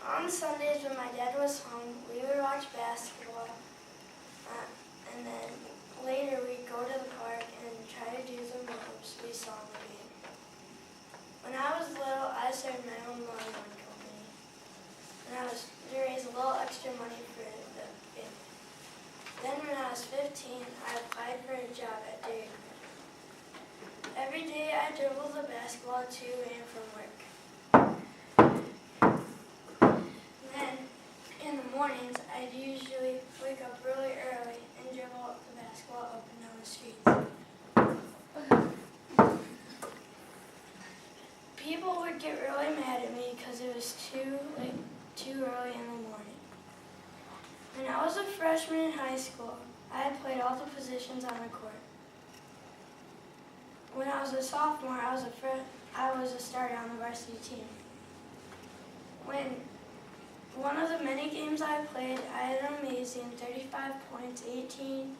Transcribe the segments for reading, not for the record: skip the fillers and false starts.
On Sundays when my dad was home, we would watch basketball, and then later we'd go to the park and try to do the moves we saw in the game. When I was little, I started my own lawn company, and I was to raise a little extra money for the family. Then when I was 15, I applied for a job at Dairy Queen. Every day I dribbled the basketball to and from work. Then in the mornings, I'd usually wake up really early and dribble the basketball up and down the streets. People would get really mad at me because it was too early in the morning. When I was a freshman in high school, I had played all the positions on the court. When I was a sophomore, I was a starter on the varsity team. When one of the many games I played, I had an amazing 35 points, 18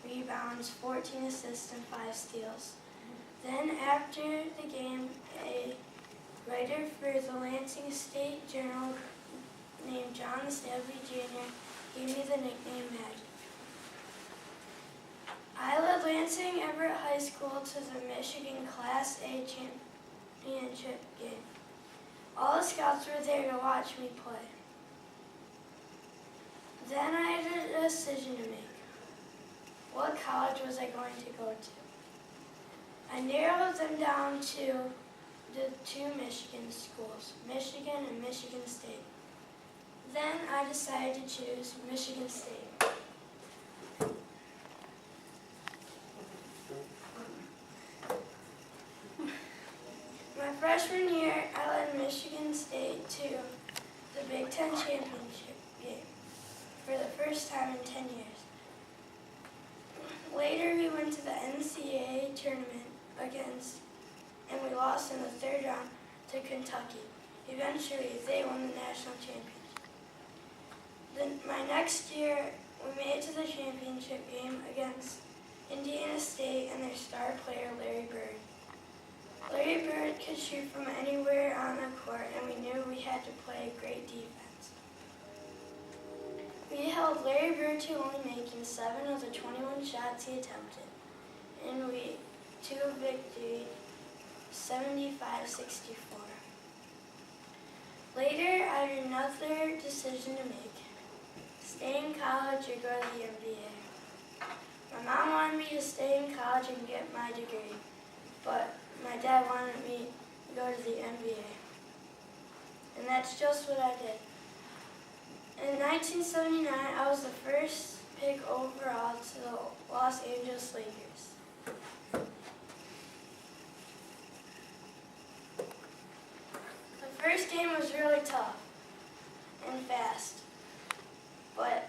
rebounds, 14 assists, and 5 steals. Then after the game, a writer for the Lansing State Journal named John Stably Jr. gave me the nickname Magic. I led Lansing Everett High School to the Michigan Class A championship game. All the scouts were there to watch me play. Then I had a decision to make. What college was I going to go to? I narrowed them down to the 2 Michigan schools, Michigan and Michigan State. Then I decided to choose Michigan State. My freshman year, I led Michigan State to the Big Ten championship game for the first time in 10 years. Later, we went to the NCAA tournament and we lost in the 3rd round to Kentucky. Eventually, they won the national championship. Then my next year, we made it to the championship game against Indiana State and their star player, Larry Bird. Larry Bird could shoot from anywhere on the court, and we knew we had to play great defense. We held Larry Bird to only making 7 of the 21 shots he attempted, and we took a victory 75-64. Later, I had another decision to make. Stay in college or go to the NBA. My mom wanted me to stay in college and get my degree, but my dad wanted me to go to the NBA. And that's just what I did. In 1979, I was the first pick overall to the Los Angeles Lakers. The first game was really tough and fast, but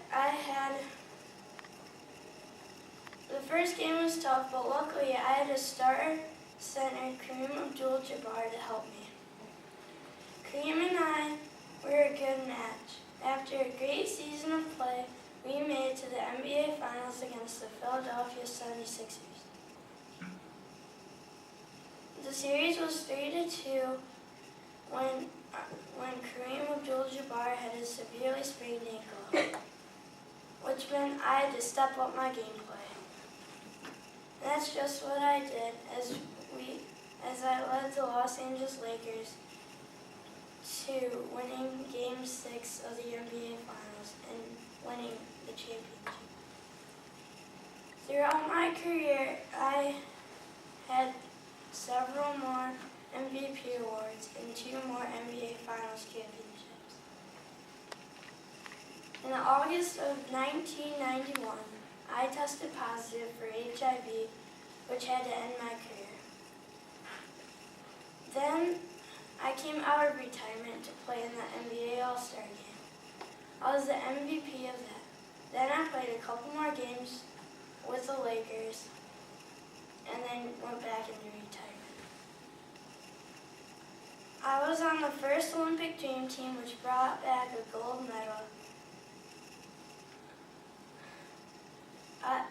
the first game was tough, but luckily I had a starter center, Kareem Abdul-Jabbar, to help me. Kareem and I were a good match. After a great season of play, we made it to the NBA Finals against the Philadelphia 76ers. The series was 3-2 when Kareem Abdul-Jabbar had a severely sprained ankle, which meant I had to step up my gameplay. That's just what I did as I led the Los Angeles Lakers to winning Game 6 of the NBA Finals and winning the championship. Throughout my career, I had several more MVP awards and 2 more NBA Finals championships. In August of 1991, I tested positive for HIV, which had to end my career. Then I came out of retirement to play in the NBA All-Star game. I was the MVP of that. Then I played a couple more games with the Lakers and then went back into retirement. I was on the first Olympic Dream Team, which brought back a gold medal. I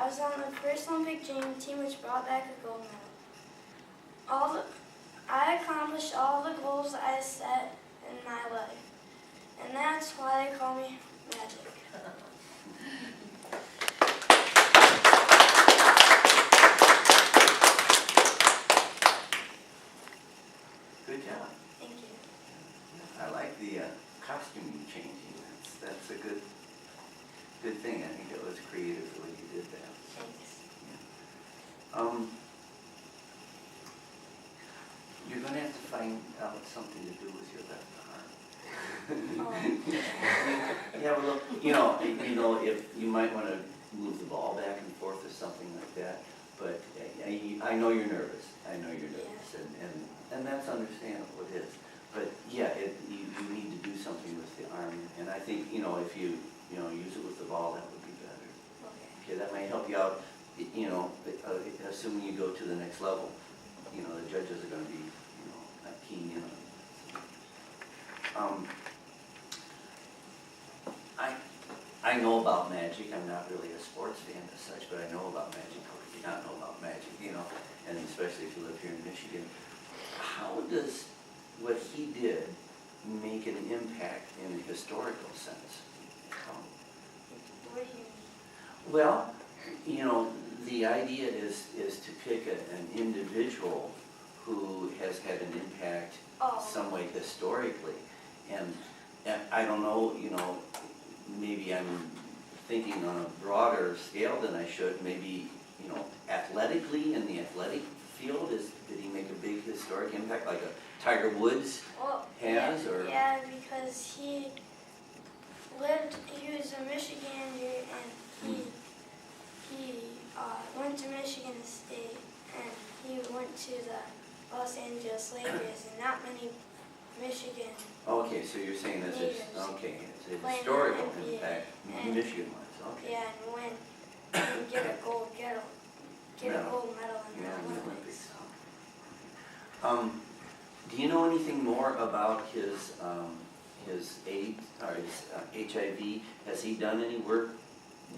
was on the first Olympic Dream Team, which brought back a gold medal. I accomplished all the goals I set in my life. And that's why they call me Magic. Good job. Thank you. I like the costume changing. That's a good thing. I think it was creative the way you did that. Thanks. You're going to have to find out something to do with your left arm. Oh. Yeah, well, if you might want to move the ball back and forth or something like that. But I know you're nervous. I know you're nervous, and that's understandable. It is. But yeah, you need to do something with the arm, and I think if you use it with the ball, that would be better. Okay. Okay, that might help you out. Assuming you go to the next level, the judges are going to be keying in on it. I know about Magic. I'm not really a sports fan as such, but I know about Magic. How could you not know about Magic? And especially if you live here in Michigan. How does what he did make an impact in a historical sense? What do you mean? Well, the idea is to pick an individual who has had an impact some way historically. And I don't know, maybe I'm thinking on a broader scale than I should. Maybe, athletically in the athletic field, did he make a big historic impact like a Tiger Woods has? Yeah, or yeah, because he was a Michigander, and he went to Michigan State, and he went to the Los Angeles Lakers, and not many Michigan. Okay, so you're saying this is, Natives okay, it's a playing historical in the NBA, impact, and- Michigan-wise, okay. Yeah, and win and get a gold medal in Yeah, the in the Olympics. Olympics. Do you know anything more about his AIDS or his HIV? Has he done any work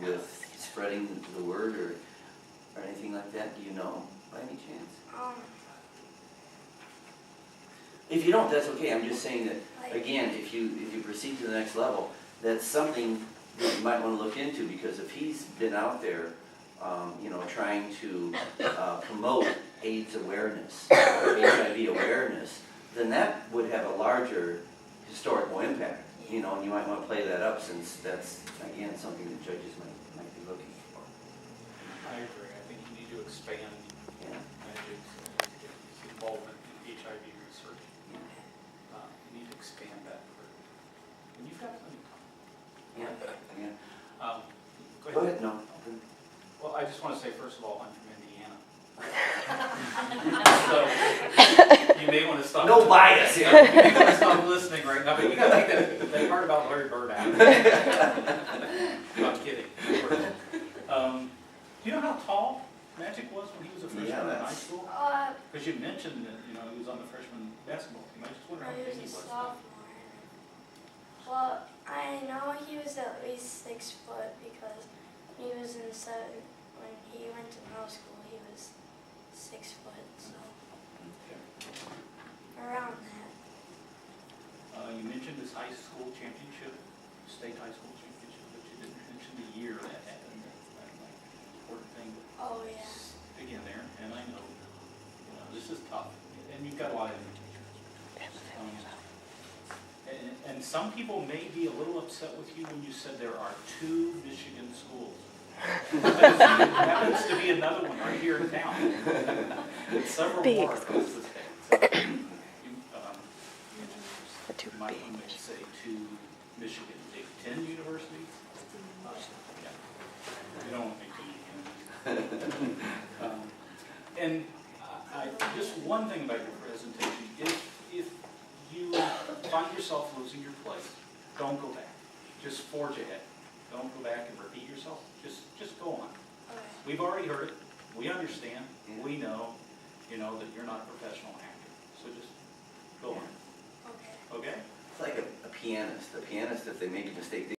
with spreading the word or anything like that? Do you know by any chance? If you don't, that's okay. I'm just saying that again, if you proceed to the next level, that's something that you might want to look into, because if he's been out there, trying to promote AIDS awareness, or HIV awareness, then that would have a larger historical impact, and you might want to play that up, since that's, again, something that judges might be looking for. I agree. I think you need to expand Yeah. Magic's involvement in HIV research. You need to expand that further. And you've got plenty of time. Yeah. Go Go ahead. ahead, no. Well, I just want to say, first of all, I'm from Indiana. So you may want to stop. No bias here. You may want to stop listening right now, but you got to take that part about Larry Bird out. I'm kidding. Do you know how tall Magic was when he was a freshman in high school? Because you mentioned that he was on the freshman basketball team. I just wonder how He big he was a was. sophomore. Well, I know he was at least 6 foot, because he was in when he went to middle school, he was 6 foot, so around that. You mentioned his high school championship, state high school championship, but you didn't mention the year that happened. That's like an important thing. Oh, yeah. Stick in there, and I know, this is tough, and you've got a lot of information. And some people may be a little upset with you when you said there are 2 Michigan schools. There happens to be another one right here in town. And several more across the state. So, you might want to say 2 Michigan Big Ten universities. Yeah. You don't want to make too many enemies. And just one thing about your presentation, if you find yourself losing your place, don't go back. Just forge ahead. Don't go back and repeat yourself. Just go on. Okay. We've already heard it. We understand. We know, that you're not a professional actor. So just go on. Okay. Okay? It's like a pianist. A pianist, if they make a mistake,